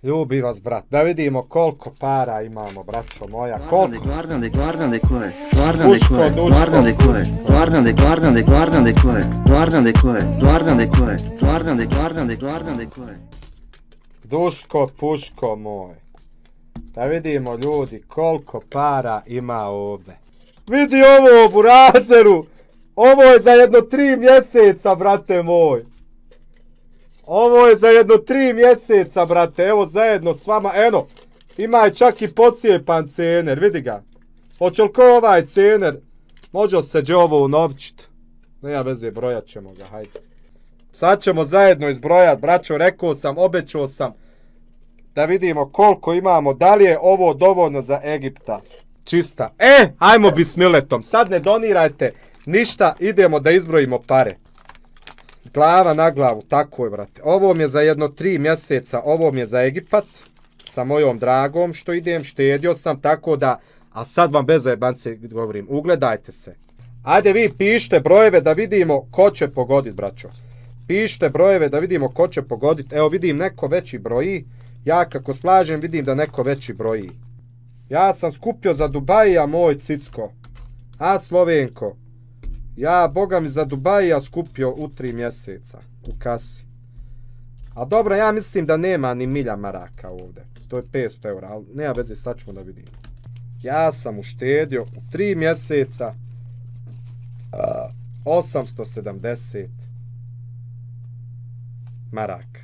Ljubi vas, brat. Da vidimo koliko para imamo, braćo moja. Koliko? Duško, puško moj. Da vidimo, ljudi, koliko para ima ovdje. Vidi ovo, burazeru. Ovo je za jedno 3 mjeseca, brate moj. Ovo je za jedno 3 mjeseca, brate. Evo zajedno s vama. Eno, ima je čak i pocijepan cener. Vidi ga. Hoće li ko ovaj cener? Može se ovo unovčit. Nema veze, brojat ćemo ga. Hajde. Sad ćemo zajedno izbrojat, braćo. Rekao sam, obećao sam. Da vidimo koliko imamo. Da li je ovo dovoljno za Egipta? Čista. Ajmo bismiletom. Sad ne donirajte ništa. Idemo da izbrojimo pare. Glava na glavu, tako je, brate. Ovo mi je za jedno 3 mjeseca, ovo mi je za Egipat, sa mojom dragom što idem, štedio sam, tako da, a sad vam bez zajebance govorim, ugledajte se. Ajde vi pišite brojeve da vidimo ko će pogoditi, braćo. Pišite brojeve da vidimo ko će pogoditi. Evo vidim neko veći broji, ja kako slažem vidim da neko veći broji. Ja sam skupio za Dubajija moj cicko, a Slovenko. Ja, boga mi, za Dubajija skupio u 3 mjeseca u kasi. A dobro, ja mislim da nema ni milja maraka ovdje. To je 500 eura, ali nema veze, sad ćemo da vidimo. Ja sam uštedio u 3 mjeseca 870 maraka.